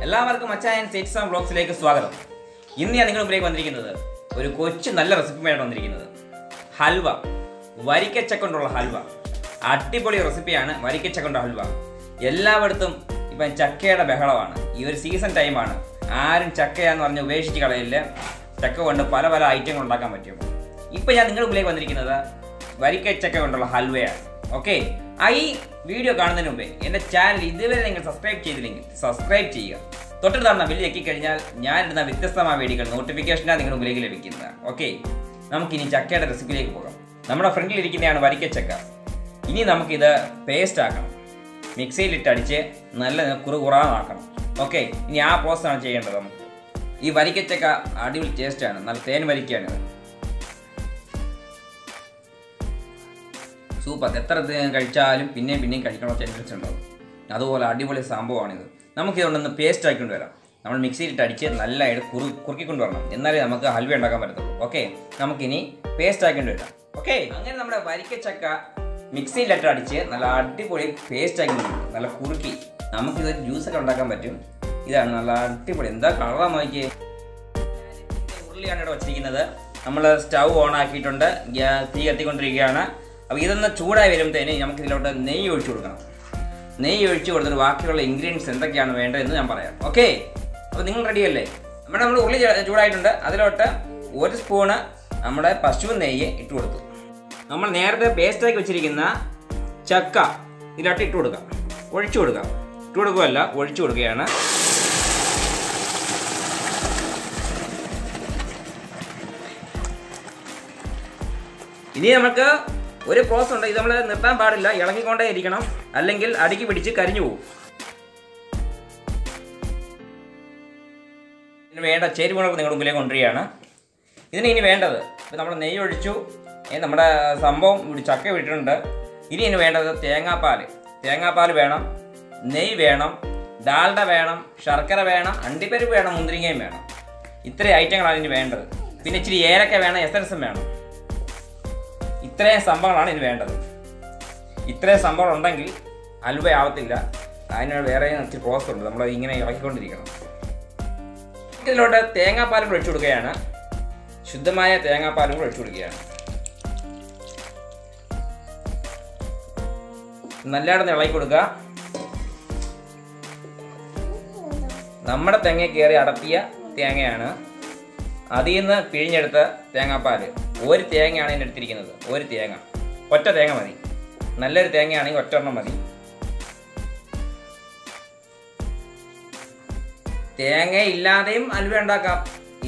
എല്ലാവർക്കും അച്ചായൻ sets and വ്ളോഗ്സിലേക്ക് സ്വാഗതം. ഇന്ന് ഞാൻ നിങ്ങളുടെ മുമ്പിലേക്ക് വന്നിരിക്കുന്നത് ഒരു കൊച്ചു നല്ല റെസിപ്പിയുമായിട്ട് വന്നിരിക്കുന്നത്. ഹൽവ, വരിക്കച്ചക്ക കൊണ്ടുള്ള ഹൽവ. അടിപൊളി റെസിപ്പിയാണ് വരിക്കച്ചക്ക കൊണ്ട് ഹൽവ. എല്ലായിടത്തും ഇപ്പം ചക്കയുടെ ബഹളമാണ്. ഈ ഒരു സീസൺ ടൈമാണ്. ആരും ചക്കയാന്ന് പറഞ്ഞ് ഉപേക്ഷിച്ച് കളയില്ല. ചക്ക കൊണ്ട് പല പല ഐറ്റങ്ങൾ ഉണ്ടാക്കാൻ പറ്റും. ഇപ്പം ഞാൻ നിങ്ങളുടെ മുമ്പിലേക്ക് വന്നിരിക്കുന്നത് വരിക്കച്ചക്ക കൊണ്ടുള്ള ഹൽവയാണ്. ഓക്കെ, ഈ വീഡിയോ കാണുന്നതിന് മുമ്പേ എൻ്റെ ചാനൽ ഇതുവരെ നിങ്ങൾ സബ്സ്ക്രൈബ് ചെയ്തില്ലെങ്കിൽ സബ്സ്ക്രൈബ് ചെയ്യുക. തൊട്ടിട്ട് തന്ന ബെല്ല് ഞെക്കിക്കഴിഞ്ഞാൽ ഞാനിടുന്ന വ്യത്യസ്തമായ വീഡിയോകൾ നോട്ടിഫിക്കേഷനാണ് നിങ്ങളുടെ മുമ്പിലേക്ക് ലഭിക്കുന്നത്. ഓക്കെ, നമുക്കിനി ചക്കയുടെ റെസിപ്പിയിലേക്ക് പോകാം. നമ്മുടെ ഫ്രണ്ടിലിരിക്കുന്നതാണ് വരിക്കച്ചക്ക. ഇനി നമുക്കിത് പേസ്റ്റ് ആക്കണം. മിക്സിയിലിട്ടടിച്ച് നല്ല കുറുകുറാന്നാക്കണം. ഓക്കെ, ഇനി ആ പ്രോസസ്സാണ് ചെയ്യേണ്ടത്. നമുക്ക് ഈ വരിക്കച്ചക്ക അടിപൊളി ടേസ്റ്റാണ്. നല്ല തേൻ വരിക്കയാണിത്. സൂപ്പർ. എത്ര കഴിച്ചാലും പിന്നെയും കഴിക്കണമെന്ന് ടെൻഡൻസി ഉണ്ടാവും. അതുപോലെ അടിപൊളി സംഭവമാണിത്. നമുക്കിതുകൊണ്ടൊന്ന് പേസ്റ്റ് ആക്കിക്കൊണ്ട് വരാം. നമ്മൾ മിക്സിയിലിട്ട് അടിച്ച് നല്ലതായിട്ട് കുറുക്കിക്കൊണ്ട് വരണം. എന്നാലേ നമുക്ക് ഹൽവ ഉണ്ടാക്കാൻ പറ്റത്തുള്ളൂ. ഓക്കെ, നമുക്കിനി പേസ്റ്റ് ആക്കിക്കൊണ്ട് വരാം. ഓക്കെ, അങ്ങനെ നമ്മുടെ വരിക്കച്ചക്ക മിക്സിയിലിട്ട് അടിച്ച് നല്ല അടിപൊളി പേസ്റ്റ് ആക്കി നല്ല കുറുക്കി നമുക്കിത് ജ്യൂസൊക്കെ ഉണ്ടാക്കാൻ പറ്റും. ഇതാണ് നല്ല അടിപൊളി. എന്താ കളറാന്ന് നോക്കിയേ. ഉരുളിയാണ് ഇവിടെ വച്ചിരിക്കുന്നത്. നമ്മൾ സ്റ്റൗ ഓൺ ആക്കിയിട്ടുണ്ട്. തീ കത്തിക്കൊണ്ടിരിക്കുകയാണ്. അപ്പോൾ ഇതൊന്ന് ചൂടായി വരുമ്പോഴത്തേന് നമുക്ക് ഇതിലോട്ട് നെയ്യ് ഒഴിച്ചു കൊടുക്കണം. നെയ്യ് ഒഴിച്ച് കൊടുത്തിട്ട് ബാക്കിയുള്ള ഇൻഗ്രീഡിയൻസ് എന്തൊക്കെയാണ് വേണ്ടതെന്ന് ഞാൻ പറയാം. ഓക്കെ, അപ്പോൾ നിങ്ങൾ റെഡിയല്ലേ? നമ്മൾ ഉള്ളി ചൂടായിട്ടുണ്ട്. അതിലോട്ട് 1 സ്പൂണ് നമ്മുടെ പശു നെയ്യ് ഇട്ട് കൊടുത്തു. നമ്മൾ നേരത്തെ പേസ്റ്റാക്കി വെച്ചിരിക്കുന്ന ചക്ക ഇതിലോട്ട് ഇട്ട് കൊടുക്കാം. ഒഴിച്ചു കൊടുക്കാം. ഇട്ട് കൊടുക്കുകയല്ല, ഒഴിച്ചു കൊടുക്കുകയാണ്. ഇനി നമുക്ക് ഒരു പ്രോസസ് ഉണ്ട്. ഇത് നമ്മൾ നിർത്താൻ പാടില്ല, ഇളക്കിക്കൊണ്ടേ ഇരിക്കണം, അല്ലെങ്കിൽ അടിക്ക് പിടിച്ച് കരിഞ്ഞു പോകും. ഇതിന് വേണ്ട ചേരുവകൾ നിങ്ങളുടെ മുമ്പിലേക്ക് കൊണ്ടുവരികയാണ്. ഇതിന് ഇനി വേണ്ടത്, ഇപ്പം നമ്മൾ നെയ്യ് ഒഴിച്ചു, നമ്മുടെ സംഭവം ചക്ക വിട്ടിട്ടുണ്ട്. ഇനി വേണ്ടത് തേങ്ങാപ്പാൽ വേണം, നെയ്യ് വേണം, ഡാൽഡ വേണം, ശർക്കര വേണം, അണ്ടിപ്പരിപ്പ് വേണം, മുന്തിരിങ്ങയും വേണം. ഇത്രയും ഐറ്റങ്ങളാണ് ഇനി വേണ്ടത്. പിന്നെ ഇച്ചിരി ഏലക്ക വേണം, എസൻസും വേണം. ഇത്രയും സംഭവങ്ങളാണ് ഇനി വേണ്ടത്. ഇത്രയും സംഭവം ഉണ്ടെങ്കിൽ ഹൽവ ആവത്തില്ല. അതിന് വേറെ ഇച്ചിരി പ്രോസസ് ഉണ്ട്. നമ്മൾ ഇങ്ങനെ ഇളക്കിക്കൊണ്ടിരിക്കണം. ഇതിലോട്ട് തേങ്ങാപ്പാലും ഒഴിച്ചു കൊടുക്കുകയാണ്. ശുദ്ധമായ തേങ്ങാപ്പാലും ഒഴിച്ചു കൊടുക്കുകയാണ്. നല്ലവണ്ണം ഇളക്കി കൊടുക്കുക. നമ്മുടെ തെങ്ങ കയറി അടപ്പിയ തേങ്ങയാണ്. അതിൽ നിന്ന് പിഴിഞ്ഞെടുത്ത തേങ്ങാപ്പാൽ. ഒരു തേങ്ങയാണ് ഇതിന് എടുത്തിരിക്കുന്നത്. ഒരു തേങ്ങ, ഒറ്റ തേങ്ങ മതി. നല്ലൊരു തേങ്ങയാണെങ്കിൽ ഒറ്റെണ്ണം മതി. തേങ്ങ ഇല്ലാതെയും ഹൽവ ഉണ്ടാക്കാം,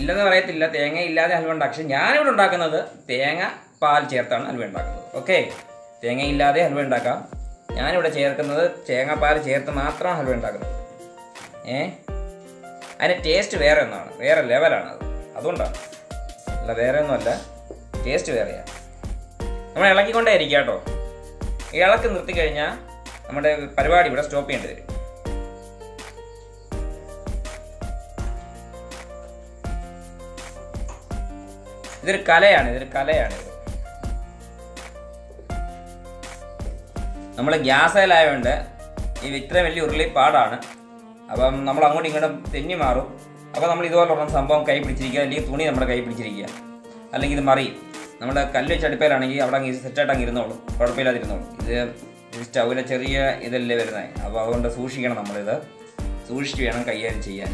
ഇല്ലെന്ന് പറയത്തില്ല. തേങ്ങ ഇല്ലാതെ ഹൽവ ഉണ്ടാക്കാം. പക്ഷെ ഞാനിവിടെ ഉണ്ടാക്കുന്നത് തേങ്ങ പാൽ ചേർത്താണ് ഹൽവ ഉണ്ടാക്കുന്നത്. ഓക്കെ, തേങ്ങ ഇല്ലാതെ ഹൽവ ഉണ്ടാക്കാം. ഞാനിവിടെ ചേർക്കുന്നത് തേങ്ങാപ്പാൽ ചേർത്ത് മാത്രമാണ് ഹൽവ ഉണ്ടാക്കുന്നത്. അതിൻ്റെ ടേസ്റ്റ് വേറെ ഒന്നാണ്, വേറെ ലെവലാണ് അത്. അതുകൊണ്ടാണ്, അല്ല വേറെ ഒന്നുമല്ല, ടേസ്റ്റ് വേറെയാണ്. നമ്മൾ ഇളക്കിക്കൊണ്ടേ ഇരിക്കുക കേട്ടോ. ഇളക്ക് നിർത്തിക്കഴിഞ്ഞാൽ നമ്മുടെ പരിപാടി ഇവിടെ സ്റ്റോപ്പ് ചെയ്യേണ്ടി വരും. ഇതൊരു കലയാണ്. നമ്മൾ ഗ്യാസിലായതുകൊണ്ട് ഇത്ര വലിയ ഉരുളി പാടാണ്. അപ്പം നമ്മൾ അങ്ങോട്ടും ഇങ്ങോട്ടും തെന്നി മാറും. അപ്പോൾ നമ്മൾ ഇതുപോലുള്ള സംഭവം കൈ പിടിച്ചിരിക്കുക, അല്ലെങ്കിൽ തുണി നമ്മുടെ കൈ പിടിച്ചിരിക്കുക, അല്ലെങ്കിൽ ഇത് മറിയും. നമ്മുടെ കല്ല് വെച്ചടുപ്പയിലാണെങ്കിൽ അവിടെ അങ്ങ് സെറ്റായിട്ട് അങ്ങ് ഇരുന്നോളും, കുഴപ്പമില്ലാതിരുന്നോളും. ഇത് സ്റ്റൗവിലെ ചെറിയ ഇതല്ലേ വരുന്നത്. അപ്പോൾ അതുകൊണ്ട് സൂക്ഷിക്കണം. നമ്മളിത് സൂക്ഷിച്ച് വേണം കൈകാര്യം ചെയ്യാൻ.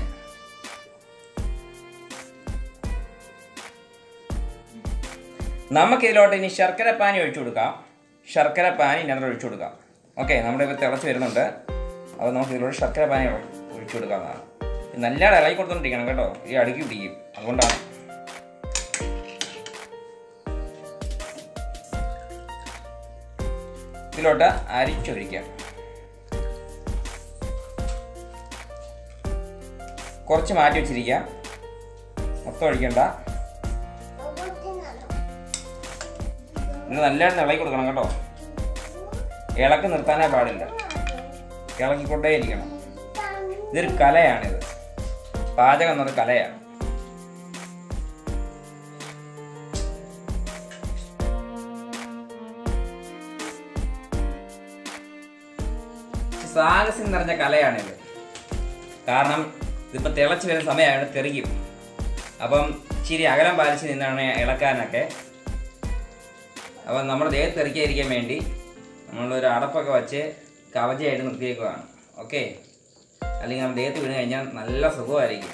നമുക്കിതിലോട്ട് ഇനി ശർക്കര പാനി ഒഴിച്ചു കൊടുക്കാം. ശർക്കര പാനി ഇതിനകത്ത് ഒഴിച്ചു കൊടുക്കാം. ഓക്കെ, നമ്മുടെ ഇപ്പോൾ തിളച്ച് വരുന്നുണ്ട്. അപ്പോൾ നമുക്ക് ഇതിലോട്ട് ശർക്കര പാനി ഒഴിച്ചു കൊടുക്കാവുന്നതാണ്. നല്ലതാണ് ഇളകി കൊടുത്തോണ്ടിരിക്കണം കേട്ടോ, ഈ അടുക്കി പിടിക്കും. അതുകൊണ്ടാണ്. ഇതിലോട്ട് അരിച്ചൊഴിക്കാം. കുറച്ച് മാറ്റി വെച്ചിരിക്കാം, മൊത്തം ഒഴിക്കണ്ട. ഇത് നല്ലതായിട്ട് ഇളകി കൊടുക്കണം കേട്ടോ. ഇളക്കി നിർത്താനേ പാടില്ല, ഇളക്കിക്കൊണ്ടേ ഇരിക്കണം. ഇതൊരു കലയാണിത്. പാചകം എന്നൊരു കലയാണ്. സാഹസം നിറഞ്ഞ കലയാണിത്. കാരണം ഇതിപ്പോൾ തിളച്ച് വരുന്ന സമയമാണ് തെറിക്കും. അപ്പം ഇച്ചിരി അകലം പാലിച്ച് നിന്നാണ് ഇളക്കാനൊക്കെ. അപ്പം നമ്മുടെ ദേഹത്ത് തെറിക്കാതിരിക്കാൻ വേണ്ടി നമ്മളൊരു അടപ്പൊക്കെ വെച്ച് കവചയായിട്ട് നിർത്തിയേക്കുകയാണ്. ഓക്കെ, അല്ലെങ്കിൽ നമ്മുടെ ദേഹത്ത് വീണ് കഴിഞ്ഞാൽ നല്ല സുഖമായിരിക്കും.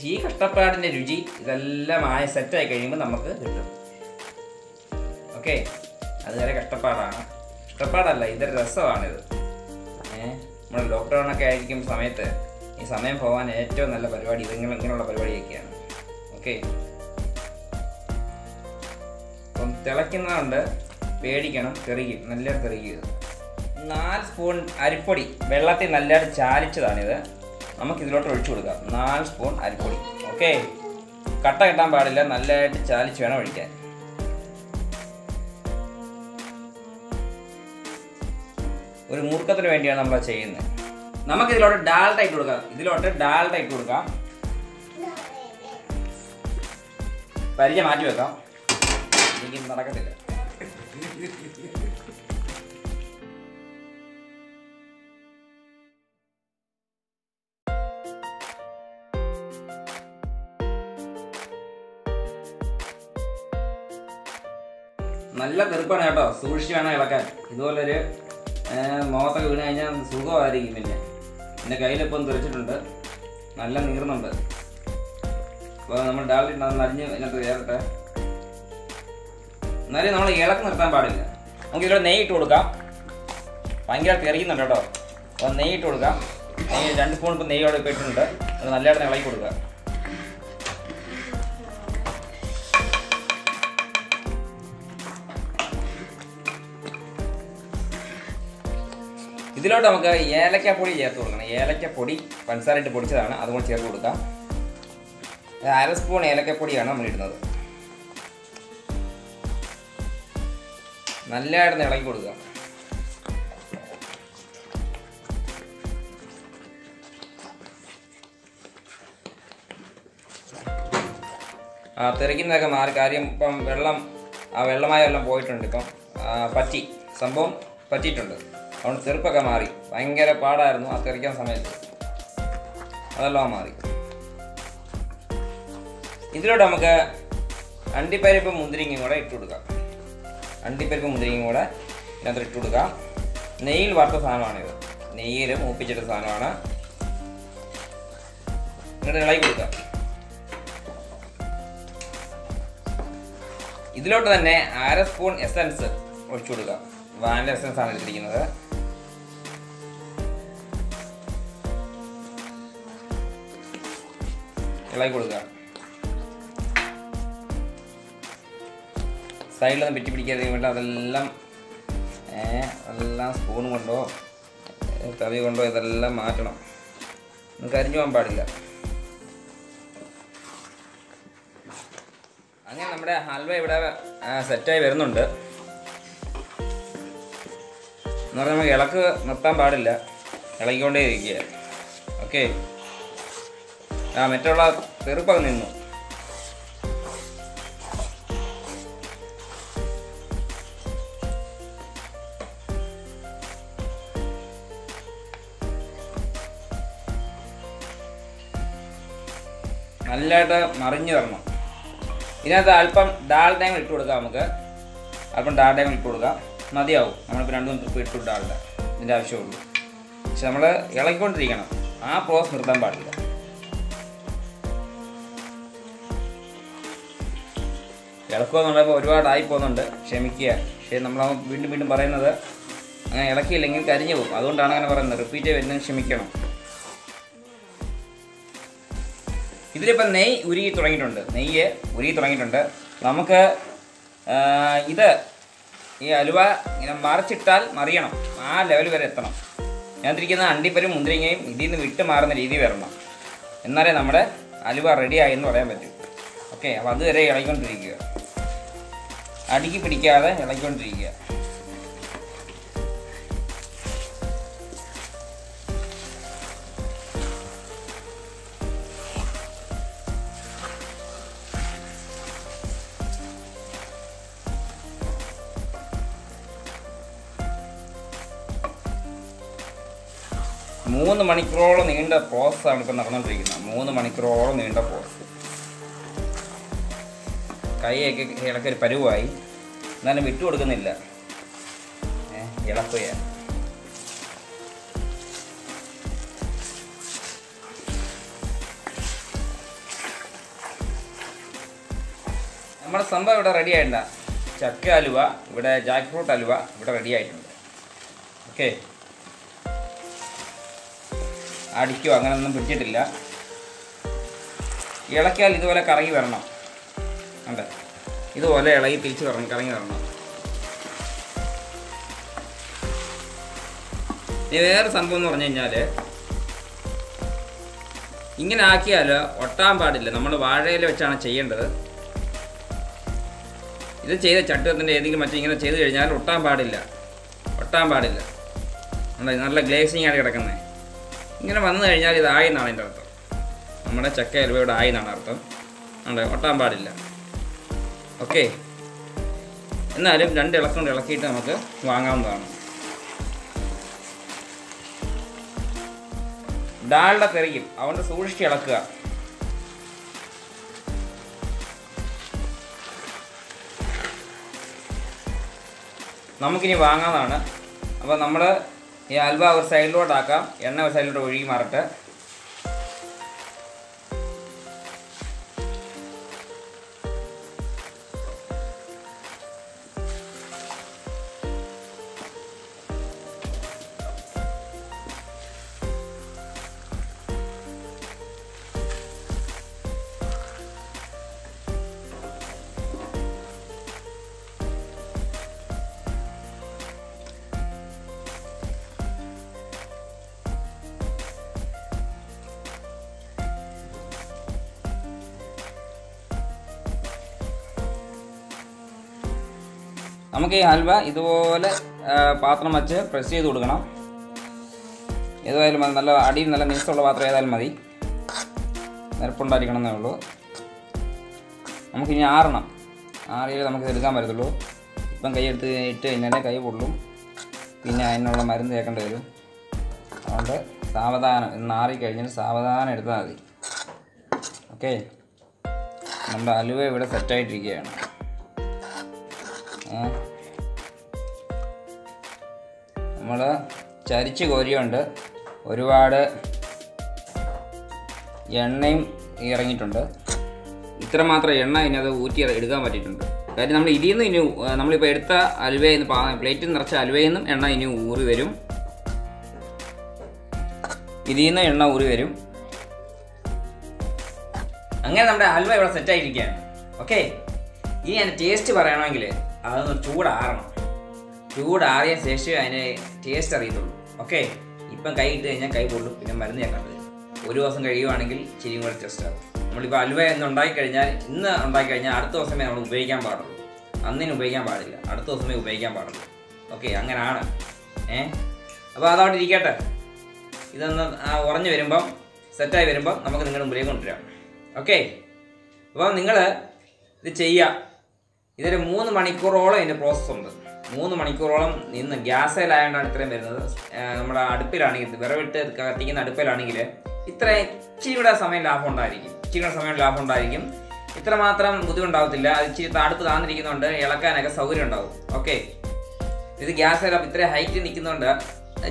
ഈ കഷ്ടപ്പാടിൻ്റെ രുചി ഇതെല്ലാം സെറ്റായി കഴിയുമ്പോൾ നമുക്ക് കിട്ടും. ഓക്കെ, അതുവരെ കഷ്ടപ്പാടല്ല, ഇതൊരു രസമാണിത്. നമ്മൾ ലോക്ക്ഡൗണൊക്കെ ആയിരിക്കും സമയത്ത് ഈ സമയം പോകാൻ ഏറ്റവും നല്ല പരിപാടി ഇങ്ങനെയുള്ള പരിപാടിയൊക്കെയാണ്. ഓക്കെ, അപ്പം തിളയ്ക്കുന്നതുകൊണ്ട് പേടിക്കണം, തെറിക്കും, നല്ലതായിട്ട് തെറിക്കുക. 4 സ്പൂൺ അരിപ്പൊടി വെള്ളത്തിൽ നല്ലതായിട്ട് ചാലിച്ചതാണിത്. നമുക്കിതിലോട്ട് ഒഴിച്ചു കൊടുക്കാം. 4 സ്പൂൺ അരിപ്പൊടി. ഓക്കെ, കട്ട കെട്ടാൻ പാടില്ല, നല്ലതായിട്ട് ചാലിച്ച് വേണം ഒഴിക്കാൻ. ഒരു മൂർക്കത്തിന് വേണ്ടിയാണ് നമ്മൾ ചെയ്യുന്നത്. നമുക്കിതിലോട്ട് ഡാൽഡ ഇട്ട് കൊടുക്കാം. പരിചയം മാറ്റി വെക്കാം, എനിക്ക് നടക്കത്തില്ല. നല്ല തെറുപ്പാണ് കേട്ടോ, സൂക്ഷിച്ച് വേണം ഇളക്കാൻ. ഇതുപോലൊരു മുഖത്തൊക്കെ വീണ് കഴിഞ്ഞാൽ സുഖമായിരിക്കും. പിന്നെ എൻ്റെ കയ്യിലിപ്പം തെറിച്ചിട്ടുണ്ട്, നല്ല നീർന്നുണ്ട്. അപ്പോൾ നമ്മൾ ഡാലിട്ട് നനഞ്ഞ് ഇതിനകത്ത് കയറട്ടെ. എന്നാലും നമ്മൾ ഇളക്ക് നിർത്താൻ പാടില്ല. നമുക്ക് ഇതിലൂടെ നെയ്യ് ഇട്ട് കൊടുക്കാം. ഭയങ്കര തെറിക്കുന്നുണ്ട് കേട്ടോ. അപ്പോൾ നെയ്യ് ഇട്ട് കൊടുക്കാം. 2 സ്പൂൺ ഇപ്പോൾ നെയ്യോടെ ഇപ്പോൾ ഇട്ടിട്ടുണ്ട്. അത് നല്ലതായിട്ട് ഇളക്കി കൊടുക്കുക. ഇതിലോട്ട് നമുക്ക് ഏലക്കപ്പൊടി ചേർത്ത് കൊടുക്കണം. ഏലക്കപ്പൊടി പഞ്ചസാരയിട്ട് പൊടിച്ചതാണ്, അതുകൊണ്ട് ചേർത്ത് കൊടുക്കാം. 1/2 സ്പൂൺ ഏലക്കപ്പൊടിയാണ് നമ്മൾ ഇടുന്നത്. നല്ലതായിട്ട് ഇളക്കി കൊടുക്കുക. തെറിക്കുന്നതൊക്കെ മാറി. കാര്യം ഇപ്പം വെള്ളമായ വെള്ളം പോയിട്ടുണ്ട്. ഇപ്പം സംഭവം പറ്റിയിട്ടുണ്ട്. അതുകൊണ്ട് തെറുപ്പൊക്കെ മാറി. ഭയങ്കര പാടായിരുന്നു ആ തെറിക്കാൻ സമയത്ത്, അതെല്ലാം മാറി. ഇതിലോട്ട് നമുക്ക് അണ്ടിപ്പരിപ്പ് മുന്തിരിങ്ങയും കൂടെ ഇട്ട് കൊടുക്കാം. ഇതിനകത്ത് ഇട്ട് കൊടുക്കാം. നെയ്യിൽ വറുത്ത സാധനമാണിത്, നെയ്യിൽ മൂപ്പിച്ചിട്ട സാധനമാണ്. എന്നിട്ട് ഇളക്കി കൊടുക്കാം. ഇതിലോട്ട് തന്നെ 1/2 സ്പൂൺ എസൻസ് ഒഴിച്ചു കൊടുക്കാം. വാനില എസൻസ് ആണ് എടുത്തിരിക്കുന്നത്. ഇളക്കി കൊടുക്കുക. സൈഡിലൊന്നും പെറ്റി പിടിക്കാതെ വേണ്ട. അതെല്ലാം സ്പൂൺ കൊണ്ടോ തവി കൊണ്ടോ ഇതെല്ലാം മാറ്റണം. കരിഞ്ഞു പോകാൻ പാടില്ല. അങ്ങനെ നമ്മുടെ ഹൽവ ഇവിടെ സെറ്റായി വരുന്നുണ്ട്. എന്ന് പറഞ്ഞാൽ നമുക്ക് ഇളക്ക് നിർത്താൻ പാടില്ല, ഇളക്കിക്കൊണ്ടേ ഇരിക്കുക. ഓക്കെ, മറ്റുള്ള തെറുപ്പൊക്കെ നിന്നു. നല്ലതായിട്ട് മറിഞ്ഞു തരണം. ഇതിനകത്ത് അല്പം ഡാൽഡയും ഇട്ട് കൊടുക്കാം. നമുക്ക് അല്പം ഡാൽഡയും ഇട്ട് കൊടുക്കാം, മതിയാവും. നമ്മളിപ്പോൾ 2-3 ട്രിപ്പ് ഇട്ടു ഡാൽഡ, ഇതിൻ്റെ ആവശ്യമുള്ളൂ. പക്ഷെ നമ്മൾ ഇളക്കിക്കൊണ്ടിരിക്കണം, ആ പ്രോസസ് നിർത്താൻ പാടില്ല. ഇളക്കുമെന്നുള്ളപ്പോൾ ഒരുപാടായി പോകുന്നുണ്ട്, ക്ഷമിക്കുക. പക്ഷേ നമ്മൾ വീണ്ടും പറയുന്നത് അങ്ങനെ ഇളക്കിയില്ലെങ്കിൽ കരിഞ്ഞു പോകും. അതുകൊണ്ടാണ് അങ്ങനെ പറയുന്നത്. റിപ്പീറ്റ് വരുന്നത് ക്ഷമിക്കണം. ഇതിലിപ്പം നെയ്യ് ഉരുകി തുടങ്ങിയിട്ടുണ്ട്. നമുക്ക് ഈ അലുവ ഇങ്ങനെ മറിച്ചിട്ടാൽ മറിയണം, ആ ലെവൽ വരെ എത്തണം. ഞാൻ തിരിക്കുന്ന അണ്ടിപ്പരും മുന്തിരിങ്ങയും ഇതിൽ നിന്ന് വിട്ട് മാറുന്ന രീതി വരണം. എന്നാലേ നമ്മുടെ അലുവ റെഡിയായി എന്ന് പറയാൻ പറ്റും. ഓക്കെ, അപ്പോൾ അതുവരെ ഇളകിക്കൊണ്ടിരിക്കുക, അടുക്കി പിടിക്കാതെ ഇളകിക്കൊണ്ടിരിക്കുക. 3 മണിക്കൂറോളം നീണ്ട പ്രോസസ്സാണ് ഇപ്പം നടന്നുകൊണ്ടിരിക്കുന്നത്. 3 മണിക്കൂറോളം നീണ്ട പ്രോസസ്സ്. കൈയൊക്കെ ഇളക്കൊരു പരുവായി, എന്നാലും വിട്ടു കൊടുക്കുന്നില്ല. ഇളക്കുകയാണ്. നമ്മുടെ സംഭവം ഇവിടെ റെഡി ആയിട്ടില്ല. ചക്ക ഹലുവ, ഇവിടെ ജാക്ക് ഫ്രൂട്ട് ഹലുവ ഇവിടെ റെഡി ആയിട്ടുണ്ട്. ഓക്കെ, അടിക്കോ അങ്ങനെയൊന്നും പിടിച്ചിട്ടില്ല. ഇളക്കിയാൽ ഇതുപോലെ കറങ്ങി വരണം. അതെ, ഇതുപോലെ ഇളകി തിരിച്ച് കറങ്ങി വരണം. ഇനി വേറെ സംഭവം എന്ന് പറഞ്ഞു കഴിഞ്ഞാൽ, ഇങ്ങനെ ആക്കിയാൽ ഒട്ടാൻ പാടില്ല. നമ്മൾ വാഴയില വെച്ചാണ് ചെയ്യേണ്ടത്. ഇത് ചെയ്ത ചട്ടുകത്തിൻ്റെ ഏതെങ്കിലും ഇങ്ങനെ ചെയ്ത് കഴിഞ്ഞാൽ ഒട്ടാൻ പാടില്ല. നല്ല ഗ്ലേസിങ് ആണ് കിടക്കുന്നത്. ഇങ്ങനെ വന്നു കഴിഞ്ഞാൽ ഇതായി എന്നാണ് എൻ്റെ അർത്ഥം. നമ്മുടെ ചക്ക ഹലുവയുടെ ആയി എന്നാണ് അർത്ഥം. ഒട്ടാൻ പാടില്ല. ഓക്കെ, എന്നാലും 2 ഇളക്കം കൊണ്ട് ഇളക്കിയിട്ട് നമുക്ക് വാങ്ങാവുന്നതാണ്. ഡാൽഡ തെറിക്കും, അതുകൊണ്ട് സൂക്ഷിച്ച് ഇളക്കുക. നമുക്കിനി വാങ്ങാവുന്നതാണ്. അപ്പോൾ നമ്മൾ ഈ ഹൽവ ഒരു സൈഡിലോട്ടാക്കാം, എണ്ണ ഒരു സൈഡിലോട്ട് ഒഴുകി മാറട്ടെ. നമുക്ക് ഈ ഹൽവ ഇതുപോലെ പാത്രം വെച്ച് പ്രസ് ചെയ്ത് കൊടുക്കണം. ഏതായാലും മതി, നല്ല അടിയിൽ നല്ല മിനുസമുള്ള പാത്രം ഏതായാലും മതി. നിരപ്പുണ്ടായിരിക്കണം എന്നേ ഉള്ളൂ. നമുക്കിനി ആറണം. ആറിയാലേ നമുക്ക് എടുക്കാൻ പറ്റത്തുള്ളൂ. ഇപ്പം കൈ എടുത്ത് ഇട്ട് കഴിഞ്ഞാൽ കൈ പൊള്ളും, പിന്നെ അതിനുള്ള മരുന്ന് തേക്കേണ്ടി വരും. അതുകൊണ്ട് സാവധാനം, ഇന്ന് ആറിക്കഴിഞ്ഞാൽ സാവധാനം എടുത്താൽ മതി. ഓക്കെ, നമ്മുടെ ഹലുവ ഇവിടെ സെറ്റായിട്ടിരിക്കുകയാണ്. നമ്മൾ ചരിച്ച് കോരിയുണ്ട്, ഒരുപാട് എണ്ണയും ഇറങ്ങിയിട്ടുണ്ട്. ഇത്രമാത്രം എണ്ണ ഇതിനകത്ത് ഊറ്റി എടുക്കാൻ പറ്റിയിട്ടുണ്ട്. കാര്യം നമ്മൾ ഇതിൽ നിന്ന് ഇനി നമ്മളിപ്പോൾ എടുത്ത ഹലുവയിൽ നിന്ന് പ്ലേറ്റിൽ നിറച്ച ഹലുവയിൽ നിന്നും എണ്ണ ഇനി ഊറി വരും. ഇതിൽ നിന്ന് എണ്ണ ഊറി വരും. അങ്ങനെ നമ്മുടെ ഹൽവ ഇവിടെ സെറ്റായിരിക്കുകയാണ്. ഓക്കെ, ഇനി അതിൻ്റെ ടേസ്റ്റ് പറയണമെങ്കിൽ അതൊന്ന് ചൂടാറണം. ചൂടാറിയ ശേഷം അതിന് ടേസ്റ്റ് അറിയത്തുള്ളൂ. ഓക്കെ, ഇപ്പം കൈ ഇട്ട് കഴിഞ്ഞാൽ കൈ പൊള്ളും, പിന്നെ മരുന്ന് ചേർക്കേണ്ടത്. ഒരു ദിവസം കഴിയുവാണെങ്കിൽ ഇച്ചിരിയും കൂടെ ടേസ്റ്റ് ആകും. നമ്മളിപ്പോൾ ഹൽവ ഇന്ന് ഉണ്ടാക്കിക്കഴിഞ്ഞാൽ അടുത്ത ദിവസമേ നമ്മൾ ഉപയോഗിക്കാൻ പാടുള്ളൂ. അന്നിന് ഉപയോഗിക്കാൻ പാടില്ല, അടുത്ത ദിവസമേ ഉപയോഗിക്കാൻ പാടുള്ളൂ. ഓക്കെ, അങ്ങനെയാണ്. അപ്പോൾ അതവിടെ ഇരിക്കട്ടെ. ഇതൊന്ന് ഉറഞ്ഞു വരുമ്പം, സെറ്റായി വരുമ്പം നമുക്ക് നിങ്ങളുടെ മുമ്പിലേക്ക് കൊണ്ടുവരാം. ഓക്കെ, അപ്പോൾ നിങ്ങൾ ഇത് ചെയ്യുക. ഇതൊരു 3 മണിക്കൂറോളം ഇതിൻ്റെ പ്രോസസ്സുണ്ട്. 3 മണിക്കൂറോളം നിന്ന് ഗ്യാസിലായതുകൊണ്ടാണ് ഇത്രയും വരുന്നത്. നമ്മുടെ അടുപ്പിലാണെങ്കിൽ, വിറവിട്ട് കത്തിക്കുന്ന അടുപ്പിലാണെങ്കിൽ ഇച്ചിരി കൂടെ സമയം ലാഭം ഉണ്ടായിരിക്കും. ഇത്രമാത്രം ബുദ്ധിമുട്ടാവത്തില്ല. അത് ഇച്ചിരി അടുപ്പ് താന്നിരിക്കുന്നതുകൊണ്ട് ഇളക്കാനൊക്കെ സൗകര്യം ഉണ്ടാവും. ഓക്കെ, ഇത് ഗ്യാസിലാണ് ഇത്ര ഹൈറ്റ് നിൽക്കുന്നതുകൊണ്ട്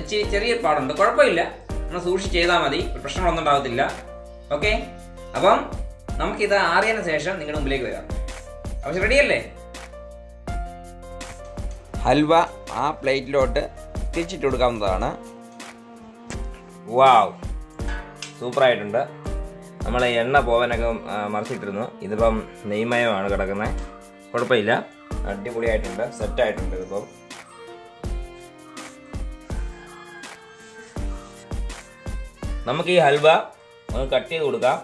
ഇച്ചിരി ചെറിയ പാടുണ്ട്. കുഴപ്പമില്ല, നമ്മൾ സൂക്ഷിച്ച് ചെയ്താൽ മതി, പ്രശ്നങ്ങളൊന്നും ഉണ്ടാകത്തില്ല. ഓക്കെ, അപ്പം നമുക്കിത് ആറിയതിന് ശേഷം നിങ്ങളുടെ മുമ്പിലേക്ക് വരാം. അപ്പോൾ റെഡിയല്ലേ? ഹൽവ ആ പ്ലേറ്റിലോട്ട് തിരിച്ചിട്ട് കൊടുക്കാവുന്നതാണ്. വാവ്, സൂപ്പറായിട്ടുണ്ട്. നമ്മൾ എണ്ണ പോവാനൊക്കെ മറിച്ചിട്ടിരുന്നു. ഇതിപ്പം നെയ്മയമാണ് കിടക്കുന്നത്. കുഴപ്പമില്ല, അടിപൊളിയായിട്ടുണ്ട്, സെറ്റായിട്ടുണ്ട്. ഇതിപ്പം നമുക്ക് ഈ ഹൽവ ഒന്ന് കട്ട് ചെയ്ത് കൊടുക്കാം.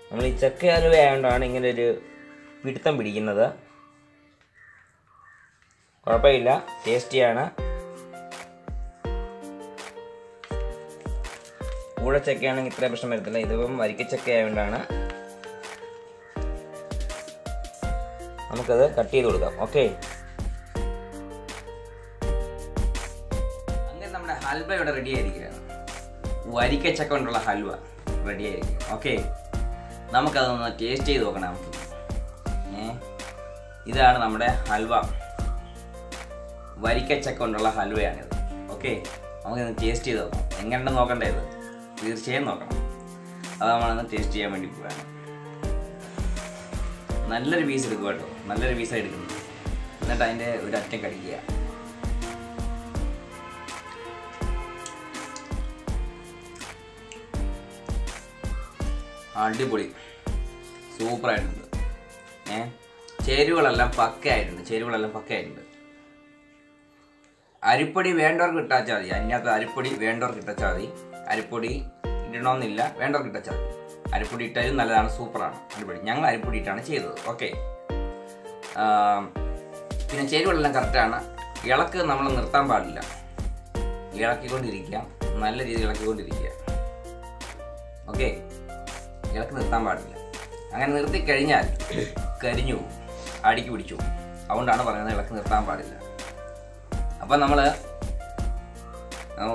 നമ്മൾ ഈ ചക്ക ഹൽവ ആയതുകൊണ്ടാണ് ഇങ്ങനെ ഒരു പിടുത്തം പിടിക്കുന്നത്. കുഴപ്പമില്ല, ടേസ്റ്റിയാണ്. കൂഴച്ചക്കയാണെങ്കിൽ ഇത്ര പ്രശ്നം വരത്തില്ല. ഇതിപ്പം വരിക്കച്ചക്ക ആയതുകൊണ്ടാണ്. നമുക്കത് കട്ട് ചെയ്ത് കൊടുക്കാം. ഓക്കെ, അങ്ങനെ നമ്മുടെ ഹൽവ ഇവിടെ റെഡി ആയിരിക്കുകയാണ്. വരിക്കച്ചക്ക കൊണ്ടുള്ള ഹൽവ റെഡി ആയിരിക്കും. ഓക്കെ, നമുക്കതൊന്ന് ടേസ്റ്റ് ചെയ്ത് നോക്കണം. നമുക്ക് ഇതാണ് നമ്മുടെ ഹൽവ, വരിക്കച്ചക്ക കൊണ്ടുള്ള ഹൽവയാണിത്. ഓക്കെ, നമുക്കിന്ന് ടേസ്റ്റ് ചെയ്ത് നോക്കാം. എങ്ങനെയുണ്ടെന്ന് നോക്കണ്ടേ? തീർച്ചയായും നോക്കണം. അത് നമ്മളൊന്ന് ടേസ്റ്റ് ചെയ്യാൻ വേണ്ടി പോവുകയാണ്. നല്ലൊരു പീസ് എടുക്കുക കേട്ടോ, നല്ലൊരു പീസാണ് എടുക്കുന്നത്. എന്നിട്ട് അതിൻ്റെ ഒരു അറ്റം കടിക്കുക. അടിപൊളി, സൂപ്പറായിട്ടുണ്ട്. ചേരുവകളെല്ലാം പക്കയായിട്ടുണ്ട്. അരിപ്പൊടി വേണ്ടവർക്ക് ഇട്ടാച്ചാൽ മതി. അതിനകത്ത് അരിപ്പൊടി വേണ്ടവർക്ക് ഇട്ടാച്ചാൽ മതി. അരിപ്പൊടി ഇടണമെന്നില്ല, വേണ്ടവർക്ക് ഇട്ടാച്ചാൽ മതി. അരിപ്പൊടി ഇട്ടാലും നല്ലതാണ്, സൂപ്പറാണ്, അടിപൊളി. ഞങ്ങൾ അരിപ്പൊടി ഇട്ടാണ് ചെയ്തത്. ഓക്കെ, പിന്നെ ചേരുവകളെല്ലാം കറക്റ്റാണ്. ഇളക്ക് നമ്മൾ നിർത്താൻ പാടില്ല, ഇളക്കിക്കൊണ്ടിരിക്കുക, നല്ല രീതിയിൽ ഇളക്കിക്കൊണ്ടിരിക്കുക. ഓക്കെ, ഇളക്ക് നിർത്താൻ പാടില്ല. അങ്ങനെ നിർത്തിക്കഴിഞ്ഞാൽ കരിഞ്ഞു പോകും, അടിക്ക് പിടിച്ചു പോകും. അതുകൊണ്ടാണ് പറയുന്നത് ഇളക്ക് നിർത്താൻ പാടില്ല. അപ്പം നമ്മൾ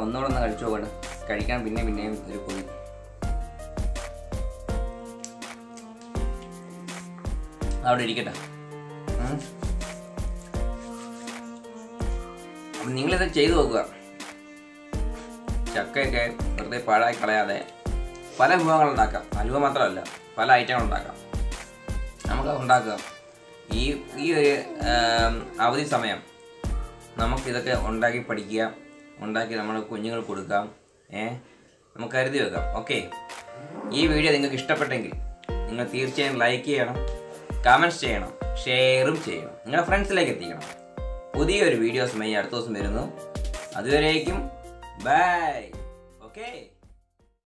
ഒന്നുകൂടെ ഒന്ന് കഴിച്ചു പോകണം. കഴിക്കാൻ പിന്നെയും ഒരു കൊതി. അവിടെ ഇരിക്കട്ടെ. അപ്പം നിങ്ങളിത് ചെയ്തു നോക്കുക. ചക്കയൊക്കെ വെറുതെ പാഴായി കളയാതെ പല വിഭവങ്ങൾ ഉണ്ടാക്കാം. ഹൽവ മാത്രമല്ല, പല ഐറ്റങ്ങൾ ഉണ്ടാക്കാം. നമുക്കത് ഉണ്ടാക്കുക. ഈ ഒരു അവധി സമയം നമുക്കിതൊക്കെ ഉണ്ടാക്കി പഠിക്കുക, ഉണ്ടാക്കി നമ്മൾ കുഞ്ഞുങ്ങൾക്ക് കൊടുക്കാം. നമുക്ക് കരുതി വെക്കാം. ഓക്കെ, ഈ വീഡിയോ നിങ്ങൾക്ക് ഇഷ്ടപ്പെട്ടെങ്കിൽ നിങ്ങൾ തീർച്ചയായും ലൈക്ക് ചെയ്യണം, കമൻറ്റ്സ് ചെയ്യണം, ഷെയറും ചെയ്യണം, നിങ്ങളുടെ ഫ്രണ്ട്സിലേക്ക് എത്തിക്കണം. പുതിയൊരു വീഡിയോസുമായി അടുത്ത ദിവസം വരുന്നു. അതുവരേക്കും ബൈ. ഓക്കെ.